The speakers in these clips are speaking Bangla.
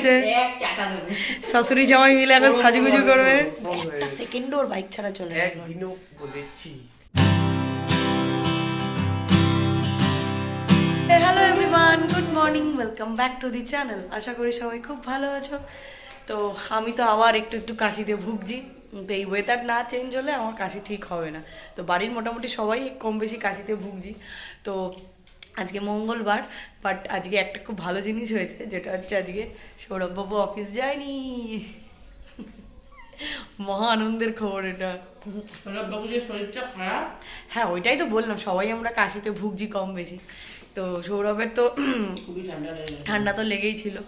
এসছে, শাশুড়ি জামাই মিলে এখন সাজুগুজু করবে। একটা সেকেন্ডও ওর বাইক ছাড়া চলে একদিনও বলেছি। Hello everyone, good morning, welcome back to the channel. আশা করি সবাই খুব ভালো আছো। তো আমি তো আবার একটু কাশিতে ভুগছি। তো এই ওয়েদার না চেঞ্জ হলে আমার কাশি ঠিক হবে না। তো বাড়ির মোটামুটি সবাই কম বেশি কাশিতে ভুগছি। তো আজকে মঙ্গলবার, বাট আজকে একটা খুব ভালো জিনিস হয়েছে, যেটা হচ্ছে আজকে সৌরভবাবু অফিস যায়নি। মহা আনন্দের খবর এটা। সৌরভবাবু যে শরীরটা খারাপ, হ্যাঁ ওইটাই তো বললাম, সবাই আমরা কাশিতে ভুগছি কম বেশি। তো সৌরভের তো খুবই ঠান্ডা তো লেগেই ছিল।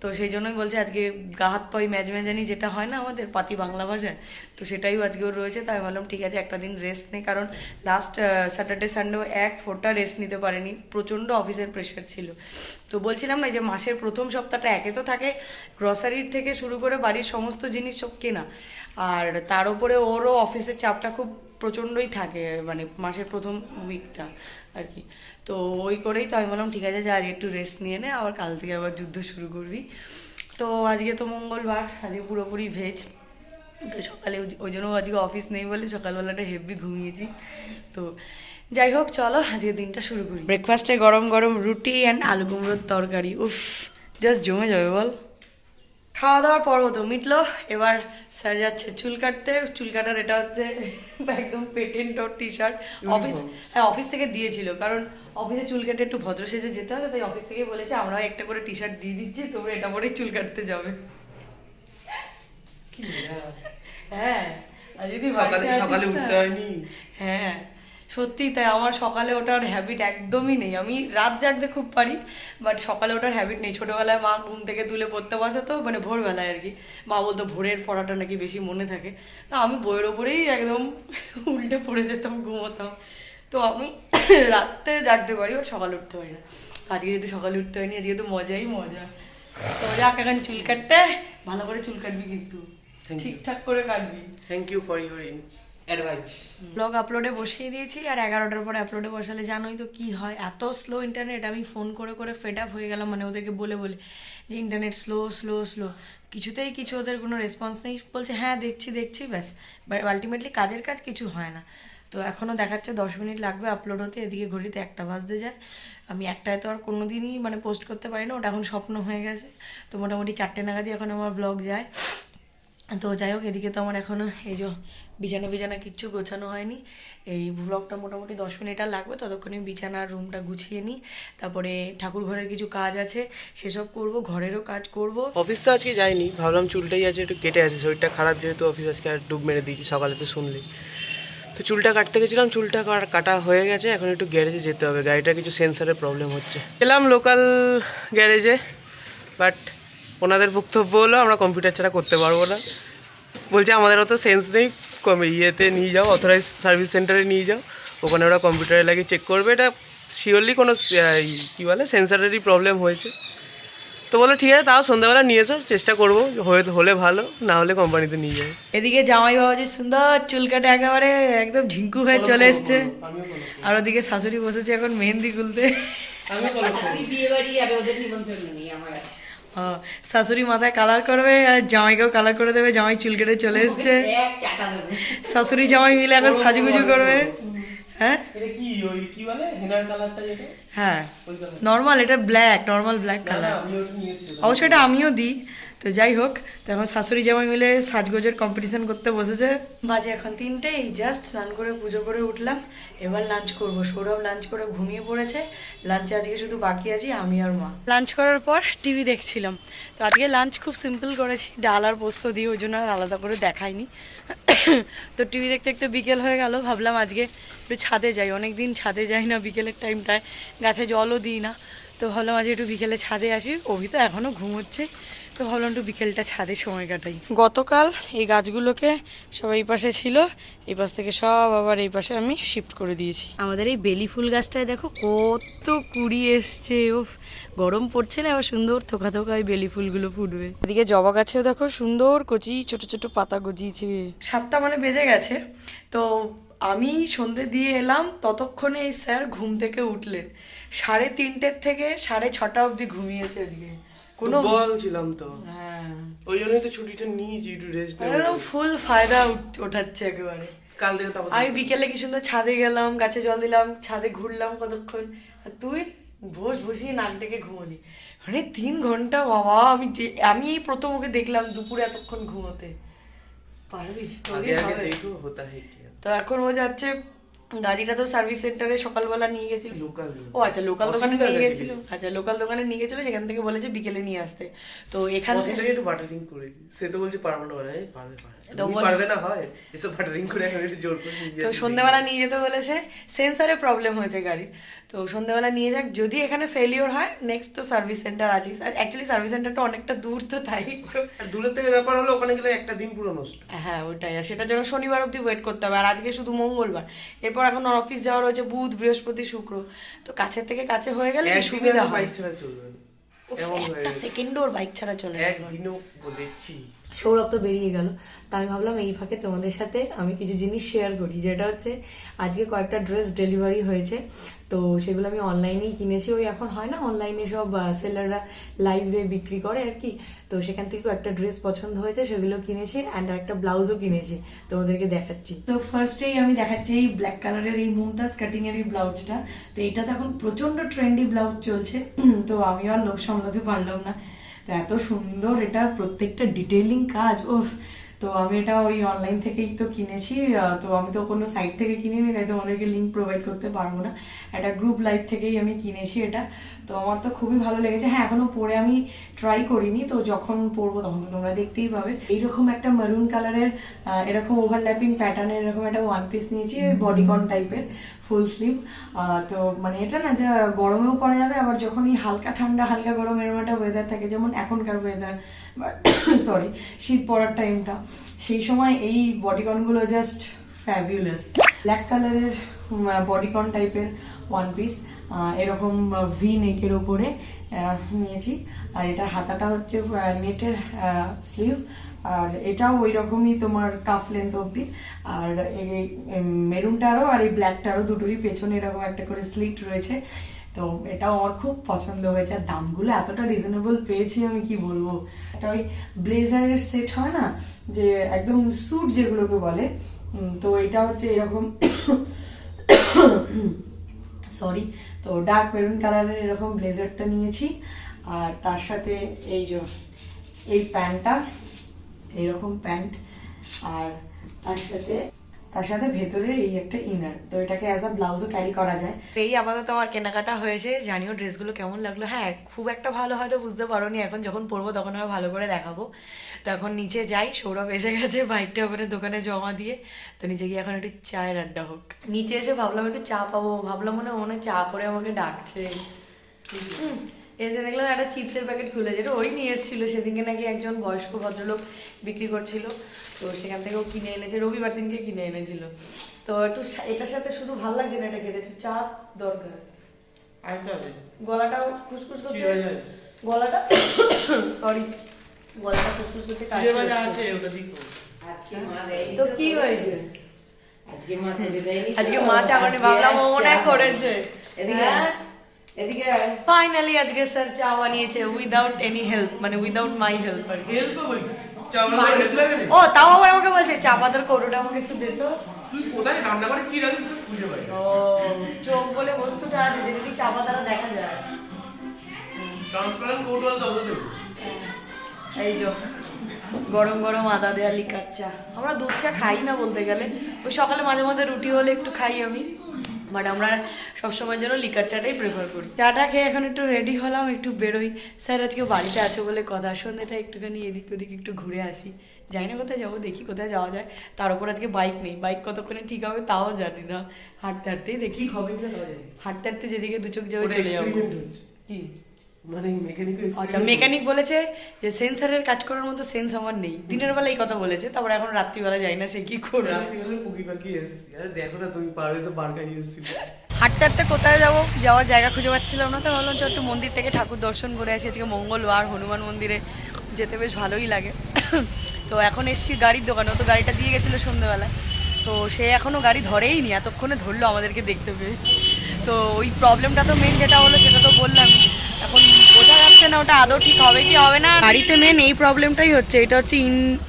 তো সেই জন্যই বলছে আজকে গা হাত পাই ম্যাজম্যাজানি যেটা হয় না আমাদের পাতি বাংলা ভাষায়, তো সেটাইও আজকে ওর রয়েছে। তাই ভাবলাম ঠিক আছে একটা দিন রেস্ট নেই, কারণ লাস্ট স্যাটারডে সানডেও এক ফোঁটা রেস্ট নিতে পারেনি, প্রচণ্ড অফিসের প্রেশার ছিল। তো বলছিলাম না যে মাসের প্রথম সপ্তাহটা একে তো থাকে গ্রসারির থেকে শুরু করে বাড়ির সমস্ত জিনিস সব কেনা, আর তার উপরে ওরও অফিসের চাপটা খুব প্রচণ্ডই থাকে, মানে মাসের প্রথম উইকটা আর কি। তো ওই করেই তো আমি বললাম ঠিক আছে যে আজ একটু রেস্ট নিয়ে নে, আবার কাল থেকে আবার যুদ্ধ শুরু করবি। তো আজকে তো মঙ্গলবার, আজকে পুরোপুরি ভেজ। তো সকালে ওই জন্য আজকে অফিস নেই বলে সকালবেলাটা হেভি ঘুমিয়েছি। তো যাই হোক, চলো আজকে দিনটা শুরু করি। ব্রেকফাস্টে গরম গরম রুটি অ্যান্ড আলু কুমড়োর তরকারি, উফ জাস্ট জমে যাবে বল। খাওয়া দাওয়ার পর্ব তো মিটলো, এবার স্যার যাচ্ছে চুল কাটতে। চুল কাটার এটা হচ্ছে একদম পেটেন্ট ওর টি শার্ট। অফিস, হ্যাঁ অফিস থেকে দিয়েছিল, কারণ অফিসে চুল কেটে একটু ভদ্র সেজে যেতে হবে, তাই অফিস থেকে বলেছে আমরাও একটা করে টি শার্ট দিয়ে দিচ্ছি, তোমরা এটা পরেই চুল কাটতে যাবে। হ্যাঁ, আর যদি সকালে বাড়িতে সকালে আসিস উঠতে না- হয়নি। হ্যাঁ সত্যি তাই, আমার সকালে ওঠার হ্যাবিট একদমই নেই। আমি রাত জাগতে খুব পারি, বাট সকালে ওঠার হ্যাবিট নেই। ছোটোবেলায় মা ঘুম থেকে তুলে পড়তে বসাতো, মানে ভোরবেলায় আর কি। মা বলতো ভোরের পড়াটা নাকি বেশি মনে থাকে। না আমি বইয়ের ওপরেই একদম উল্টে পড়ে যেতাম, ঘুমোতাম। তো আমি রাত্রে জাগতে পারি, বাট সকালে উঠতে পারি না। আজকে যেহেতু সকালে উঠতে হয়নি, আজকে তো মজাই মজা। তো যাক এখন চুল কাটতে, ভালো করে চুল কাটবি কিন্তু, Thank you. ঠিকঠাক করে কাটবি। Thank you for your advice. Blog আপলোডে বসিয়ে দিয়েছি, আর 11টার পরে আপলোডে বসালে জানোই তো কি হয়, এত স্লো ইন্টারনেট। আমি ফোন করে করে ফেড আপ হয়ে গেলাম, মানে ওদেরকে বলে বলে যে ইন্টারনেট স্লো স্লো স্লো। কিছুতেই কিছু ওদের কোনো রেসপন্স নেই, বলছে হ্যাঁ দেখছি দেখছি, ব্যাস। বাট আলটিমেটলি কাজের কাজ কিছু হয় না। তো এখনও দেখাচ্ছে 10 মিনিট লাগবে আপলোড হতে, এদিকে ঘড়িতে 1টা বাজতে যায়। আমি 1টায় তো আর কোনো দিনই মানে পোস্ট করতে পারি না, ওটা এখন স্বপ্ন হয়ে গেছে। তো মোটামুটি 4টে নাগাদই এখন আমার ব্লগ যায়। তো যাই হোক, এদিকে তো আমার এখনও এই যে বিছানা কিচ্ছু গোছানো হয়নি। এই ব্লগটা মোটামুটি 10 মিনিট আর লাগবে, ততক্ষণে বিছানার রুমটা গুছিয়ে নিই। তারপরে ঠাকুর ঘরের কিছু কাজ আছে সেসব করব, ঘরেরও কাজ করব। অফিস তো আজকে যাইনি, ভাবলাম চুলটাই আছে একটু কেটে আছে, শরীরটা খারাপ যেহেতু অফিস আজকে আর ডুব মেরে দিয়েছি সকালে তো শুনলি। তো চুলটা কাটতে গেছিলাম, চুলটা কাটা হয়ে গেছে, এখন একটু গ্যারেজে যেতে হবে, গাড়িটা কিছু সেন্সারের প্রবলেম হচ্ছে। এলাম লোকাল গ্যারেজে, বাট ওনাদের বক্তব্য হলো আমরা কম্পিউটার ছাড়া করতে পারবো না। বলছে আমাদের অত সেন্স নেই, ইয়েতে নিয়ে যাও, অথরাইজ সার্ভিস সেন্টারে নিয়ে যাও, ওখানে ওরা কম্পিউটারে লাগিয়ে চেক করবে। এটা শিওরলি কোনো কী বলে সেন্সারেরই প্রবলেম হয়েছে। তো বলো ঠিক আছে, তাও সন্ধ্যাবেলা নিয়ে এসো, চেষ্টা করবো, হলে ভালো, না হলে কোম্পানিতে নিয়ে যাবে। এদিকে জামাই বাবাজি সুন্দর চুল কাটে একেবারে একদম ঝিঙ্কু হয়ে চলে এসছে, আর ওদিকে শাশুড়ি বসেছে এখন মেহেন্দি খুলতে। বিয়ে বাড়ি যাবে, ওদের নিমন্ত্রণ নেই আমার আছে। শাশুড়ি মাথায় কালার করবে আর জামাইকেও কালার করে দেবে, জামাই চুল কেটে চলে এসছে। এক চাকা দেবো। শাশুড়ি জামাই মিলে এখন সাজুগুজু করবে। হ্যাঁ এটা কি ওই কি বলে হেনার কালারটা যেটা? হ্যাঁ নর্মাল, এটা ব্ল্যাক, নর্মাল ব্ল্যাক কালার। অবশ্যই এটা আমিও দিই। তো যাই হোক, তো এখন শাশুড়ি জামাই মিলে সাজগোজের কম্পিটিশন করতে বসেছে। বাজে এখন 3টে, এই জাস্ট স্নান করে পুজো করে উঠলাম, এবার লাঞ্চ করব। সৌরভ লাঞ্চ করে ঘুমিয়ে পড়েছে, লাঞ্চে আজকে শুধু বাকি আছি আমি আর মা। লাঞ্চ করার পর টিভি দেখছিলাম। তো আজকে লাঞ্চ খুব সিম্পল করেছি, ডাল আর পোস্ত দিয়ে, ওই জন্য আর আলাদা করে দেখাইনি। তো টিভি দেখতে দেখতে বিকেল হয়ে গেল, ভাবলাম আজকে একটু ছাদে যাই, অনেক দিন ছাদে যাই না বিকেলের টাইমটায়, গাছে জলও দিই না। তো ভাবলাম আজকে একটু বিকেলে ছাদে আসি, অভি তো এখনও ঘুমোচ্ছে, তো ভাবলাম একটু বিকেলটা ছাদে সময় কাটাই। গতকাল এই গাছগুলোকে সব এই পাশে ছিল, এই পাশ থেকে সব আবার এই পাশে আমি শিফট করে দিয়েছি। আমাদের এই বেলি ফুল গাছটায় দেখো কত কুড়ি এসছে, ও গরম পড়ছে না, এবার সুন্দর থোকা থোকায় বেলি ফুলগুলো ফুটবে। এদিকে জবা গাছেও দেখো সুন্দর কচি ছোট ছোট পাতা গজিয়েছে। 7টা মানে বেজে গেছে, তো আমি সন্ধে দিয়ে এলাম, ততক্ষণে এই স্যার ঘুম থেকে উঠলেন। 3:30 থেকে 6:30 অবধি ঘুমিয়েছে আজকে। কোনো দুর্বল ছিলাম তো, হ্যাঁ ওই জন্যই তো ছুটিটা নিয়েছি, একটু রেস্ট একদম ফুল ফায়দা ওঠাচ্ছে একেবারে। কাল থেকে তো আমি বিকেলে কি সুন্দর ছাদে গেলাম, গাছে জল দিলাম, ছাদে ঘুরলাম কতক্ষণ, আর তুই বসিয়ে নাক ডেকে ঘুমোলি, মানে 3 ঘন্টা বাবা। আমি এই প্রথম ওকে দেখলাম দুপুরে এতক্ষণ ঘুমোতে পারবি? তোরই হবে। দেখো হতা হে কি। তো এখন ও যাচ্ছে, গাড়িটা তো সার্ভিস সেন্টারে সকালবেলা নিয়ে গেছিল। লোকাল ও আচ্ছা, লোকাল দোকানে নিয়ে গেছিল। আচ্ছা, লোকাল দোকানে নিয়ে গেছিল, সেখান থেকে বলেছে বিকেলে নিয়ে আসতে। তো এখান থেকে একটু বাটারিং করেছি, সে তো বলছে পারবো না, পারবে তো পারবে না, হয় এসব বাটারিং করে এখন একটু জোর করে নিয়ে তো সন্ধ্যাবেলা নিয়ে যেতে বলেছে, সেন্সারে প্রবলেম হয়েছে গাড়ি। তো সন্ধ্যাবেলা নিয়ে যাক, যদি এখানে ফেলিওর হয় নেক্সট তো সার্ভিস সেন্টার আছে। অ্যাকচুয়ালি সার্ভিস সেন্টারটা অনেকটা দূর, তো তাই আর দূরের থেকে ব্যাপার হলো, ওখানে গেলে একটা দিন পুরো নষ্ট। হ্যাঁ ওইটাই, আর সেটার জন্য শনিবার অবধি ওয়েট করতে হবে, আর আজকে শুধু মঙ্গলবার। এরপর এখন অফিস যাওয়া রয়েছে বুধ বৃহস্পতি শুক্র, তো কাছের থেকে কাছে হয়ে গেলে কি সুবিধা হয়। বাইক ছাড়া চলবে না, এমন হয়ে একটা গেছে। সেকেন্ডও ওর বাইক ছাড়া চলে গেল। একদিনও বলেছি। সৌরভ তো বেরিয়ে গেল, তা আমি ভাবলাম এই ফাঁকে তোমাদের সাথে আমি কিছু জিনিস শেয়ার করি, যেটা হচ্ছে আজকে কয়েকটা ড্রেস ডেলিভারি হয়েছে। তো সেগুলো আমি অনলাইনেই কিনেছি। ওই এখন হয় না অনলাইনে সব সেলাররা লাইভে বিক্রি করে আর কি, তো সেখান থেকেও একটা ড্রেস পছন্দ হয়েছে, সেগুলো কিনেছি। অ্যান্ড একটা ব্লাউজও কিনেছি, তোমাদেরকে দেখাচ্ছি। তো ফার্স্টেই আমি দেখাচ্ছি এই ব্ল্যাক কালারের এই মুমতাজ কাটিং এর এই ব্লাউজটা। তো এটা তো এখন প্রচন্ড ট্রেন্ডি ব্লাউজ চলছে, তো আমি আর লোভ সামলাতে পারলাম না। তো এত সুন্দর, এটা প্রত্যেকটা ডিটেইলিং কাজ, ওফ। তো আমি এটা ওই অনলাইন থেকেই তো কিনেছি, তো আমি তো কোনো সাইট থেকে কিনিনি, তাই তোমাদেরকে লিঙ্ক প্রোভাইড করতে পারবো না। একটা গ্রুপ লাইভ থেকেই আমি কিনেছি এটা। তো আমার তো খুবই ভালো লেগেছে। হ্যাঁ, এখনো পরে আমি ট্রাই করিনি, তো যখন পরবো তখন তো তোমরা দেখতেই পাবে। এইরকম একটা মেরুন কালারের এরকম ওভারল্যাপিং প্যাটার্নের এরকম একটা ওয়ান পিস নিয়েছি, ওই বডিকন টাইপের ফুল স্লিভ। তো মানে এটা না যা গরমেও পরা যাবে, আবার যখনই হালকা ঠান্ডা হালকা গরম এরকম একটা ওয়েদার থাকে, যেমন এখনকার ওয়েদার, সরি শীত পড়ার টাইমটা, সেই সময় এই বডিকনগুলো জাস্ট ফ্যাবিউলাস। ব্ল্যাক কালারের বডিকন টাইপের ওয়ান পিস, এরকম ভি নেকের ওপরে নিয়েছি। আর এটার হাতাটা হচ্ছে নেটের স্লিভ, আর এটাও ওই রকমই তোমার কাফ লেন্থ অবধি। আর এই মেরুনটারও আর এই ব্ল্যাকটারও দুটোরই পেছনে এরকম একটা করে স্লিট রয়েছে। তো এটাও আমার খুব পছন্দ হয়েছে, আর দামগুলো এতটা রিজনেবল পেয়েছি আমি কি বলবো। এটা ওই ব্লেজারের সেট হয় না, যে একদম স্যুট যেগুলোকে বলে, তো এটা হচ্ছে এরকম সরি। তো ডার্ক মেরুন কালারের এরকম ব্লেজারটা নিয়েছি, আর তার সাথে এই যে এই প্যান্টটা, এইরকম প্যান্ট, আর তার সাথে ভেতরের এই একটা ইনার। তো এটাকে অ্যাজ আ ব্লাউজও ক্যারি করা যায়। এই আপাতত আমার কেনাকাটা হয়েছে, জানিও ড্রেসগুলো কেমন লাগলো। হ্যাঁ, খুব একটা ভালো হয়তো বুঝতে পারোনি, এখন যখন পরবো তখন আরো ভালো করে দেখাবো। তো এখন নিচে যাই, সৌরভ এসে গেছে বাইকটা ওখানে দোকানে জমা দিয়ে। তো নিচে গিয়ে এখন একটু চায়ের আড্ডা হোক। নিচে এসে ভাবলাম একটু চা পাবো, ভাবলাম মনে হয় চা করে আমাকে ডাকছে। এসে দেখলাম একটা চিপসের প্যাকেট খুলে, যেটা ওই নিয়ে এসেছিলো সেদিনকে, নাকি একজন বয়স্ক ভদ্রলোক বিক্রি করছিল, তো সেখান থেকেও কিনে এনেছে, রবিবার দিনকে কিনে এনেছিল। তো একটু এটার সাথে শুধু ভালো লাগছে না এটা খেতে, একটু চা দরকার। গলাটাও খুসখুস করছে, গলাটা সরি গলাটা খুসখুস করতে কাশি তো কি হয়েছে? আজকে মা চা করে, ভাবলাম ও মনে করেছে। ফাইনালি আজকে স্যার চা বানিয়েছে উইদাউট এনি হেল্প, মানে উইদাউট মাই হেল্প। ও তাও আবার আমাকে বলছে চা পাতার কৌটোটা আমাকে একটু দে তো। তুই কোথায় রান্না করে কি রাখিস খুঁজে পাই। ও চোখ বলে বস্তুটা আছে, যেটা দিয়ে চা পাতাটা দেখা যায়। ট্রান্সপারেন্ট কৌটো দাও তো। এই যে গরম গরম আদা দেয়া লিকার চা। আমরা দুধ চা খাই না বলতে গেলে, ওই সকালে মাঝে মাঝে রুটি হলে একটু খাই আমি, বাট আমরা সবসময়ের জন্য লিকার চাটাই প্রেফার করি। চাটা খেয়ে এখন একটু রেডি হলাম, একটু বেরোই। স্যার আজকে বাড়িতে আছে বলে কথা, সন্ধ্যেটা একটুখানি এদিক ওদিক একটু ঘুরে আসি। জানি না কোথায় যাবো, দেখি কোথায় যাওয়া যায়। তার উপর আজকে বাইক নেই, বাইক কতক্ষণে ঠিক হবে তাও জানি না। হাঁটতে হাঁটতেই দেখি হবে কিনা, হাঁটতে হাঁটতে যেদিকে দু চোখ যাবে চলে যাবো। কি মানে মেকানিক? আচ্ছা, মেকানিক বলেছে যে সেন্সারের কাজ করার মতো সেন্স আমার নেই। দিনের বেলা এই কথা বলেছে, তারপর এখন রাত্রিবেলা যাই না, সে কি করবে। রাত্রিবেলা পুকি পাকি এসছি, আরে দেখো না তুমি পারবে সব বার খাইয়ে এসছি। হাঁটতে হাঁটতে কোথায় যাবো, যাওয়ার জায়গা খুঁজে পাচ্ছিলাম না, তো ভাবলাম যে একটু মন্দির থেকে ঠাকুর দর্শন করে আসি। আজকে মঙ্গলবার, হনুমান মন্দিরে যেতে বেশ ভালোই লাগে। তো এখন এসছি গাড়ির দোকানে, ও তো গাড়িটা দিয়ে গেছিলো সন্ধ্যেবেলায়, তো সে এখনও গাড়ি ধরেই নি, এতক্ষণে ধরলো আমাদেরকে দেখতে পেয়ে। তো ওই প্রবলেমটা তো মেন যেটা হলো সেটা তো বললাম, এখন বোঝা যাচ্ছে হচ্ছে না ওটা আদৌ ঠিক হবে কি হবে না। গাড়িতে মেন এই প্রবলেমটাই হচ্ছে, এটা হচ্ছে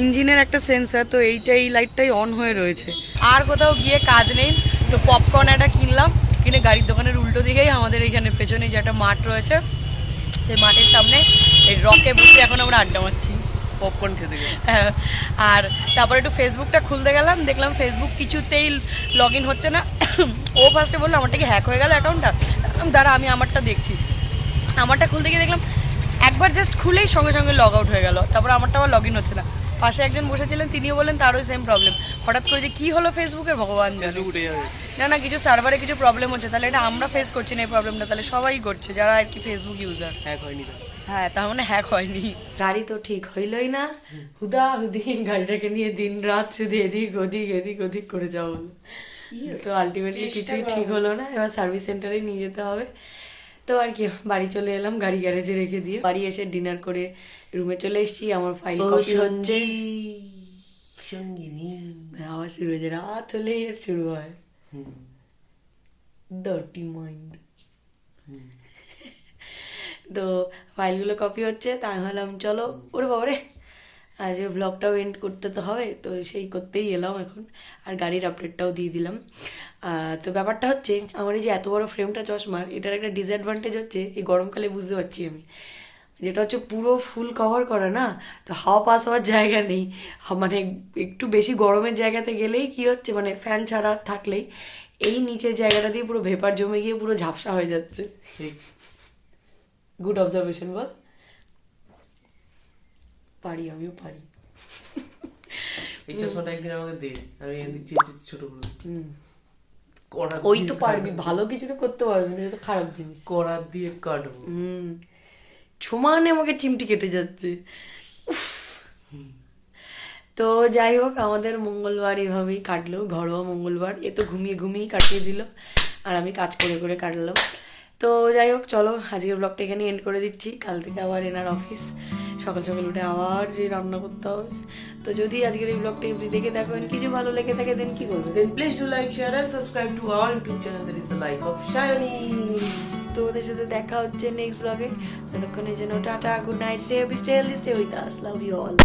ইঞ্জিনের একটা সেন্সার, তো এই লাইটটাই অন হয়ে রয়েছে। আর কোথাও গিয়ে কাজ নেই, তো পপকর্ন একটা কিনলাম, কিনে গাড়ির দোকানের উল্টো দিকেই আমাদের এইখানে পেছনে যে একটা মাঠ রয়েছে, সেই মাঠের সামনে এই রকে বসে এখন আমরা আড্ডা মারছি পপকর্ন খেতে গেলে। হ্যাঁ, আর তারপরে একটু ফেসবুকটা খুলতে গেলাম, দেখলাম ফেসবুক কিছুতেই লগ ইন হচ্ছে না। ও ফার্স্টে বললো আমারটা কি হ্যাক হয়ে গেল অ্যাকাউন্টটা, দাঁড়া আমি আমারটা দেখছি। আমারটা খুলতে গিয়ে দেখলাম একবার জাস্ট খুলেই সঙ্গে সঙ্গে লগ আউট হয়ে গেল, তারপরে আমারটা আবার লগ ইন হচ্ছে না। পাশে একজন বসেছিলেন, তিনিও বললেন তারও সেম প্রবলেম। হঠাৎ করে যে কী হলো ফেসবুকের ভগবান জানে। উঠে যাবে। না কিছু সার্ভারে কিছু প্রবলেম হচ্ছে, তাহলে এটা আমরা ফেস করছি না এই প্রবলেমটা, তাহলে সবাই করছে যারা আর কি ফেসবুক ইউজার। হ্যাক হয়নি তো। হ্যাঁ, তার মানে হ্যাক হয়নি। গাড়ি তো ঠিক হইলই না, হুদি গাড়িটাকে নিয়ে দিন রাত শুধু এদিক ওদিক করে যাবো, তো আলটিমেটলি কিছুই ঠিক হলো না। এবার সার্ভিস সেন্টারে নিয়ে যেতে হবে। তো আর কি, বাড়ি চলে এলাম, গাড়ি গ্যারেজে রেখে দিয়ে বাড়ি এসে ডিনার করে রুমে চলে এসেছি। আমার ফাইল কপি হচ্ছে, আবার শুরু হয়েছে, রাত হলেই আর শুরু হয় ডার্টি মাইন্ড। তো ফাইলগুলো কপি হচ্ছে, তাই ভাবলাম চলো ওরে বাবারে আজ ব্লগটাও এন্ড করতে তো হবে, তো সেই করতেই এলাম এখন। আর গাড়ির আপডেটটাও দিয়ে দিলাম। তো ব্যাপারটা হচ্ছে, আমার এই যে এত বড় ফ্রেমটা চশমার, এটার একটা ডিসঅ্যাডভান্টেজ হচ্ছে এই গরমকালে বুঝতে পারছি আমি, যেটা হচ্ছে পুরো ফুল কভার করা না, তো হাওয়া পাস হওয়ার জায়গা নেই। মানে একটু বেশি গরমের জায়গাতে গেলেই কি হচ্ছে, মানে ফ্যান ছাড়া থাকলেই এই নিচের জায়গাটা দিয়ে পুরো ভেপার জমে গিয়ে পুরো ঝাপসা হয়ে যাচ্ছে। গুড অবজারভেশন বল। পারি, আমিও পারি। এই চশমাটা একদিন আমাকে দে, আমি এদিক ছোট করে ওই তো পারবি, ভালো কিছু তো করতে পারবি না, তো খারাপ জিনিস। করার দিয়ে কাটবো। সমানে আমাকে চিমটি কেটে যাচ্ছে। তো যাই হোক, আমাদের মঙ্গলবার এভাবেই কাটলো, ঘরোয়া মঙ্গলবার। এ তো ঘুমিয়ে কাটিয়ে দিল, আর আমি কাজ করে কাটলাম। তো যাই হোক, চলো আজকের ব্লগটা এখানে এন্ড করে দিচ্ছি। কাল থেকে আবার এনার অফিস, সকাল উঠে আবার যে রান্না করতে হবে। তো যদি আজকের এই ব্লগটা দেখে থাকেন, কিছু ভালো লেগে থাকে, দেন কি করবে? Then please do like, share and subscribe to our YouTube channel, that is the Life of Shayani. তো ওদের সাথে দেখা হচ্ছে নেক্সট ব্লগে। ততক্ষণের জন্য tata, good night, stay happy, stay healthy, stay with us, love you all.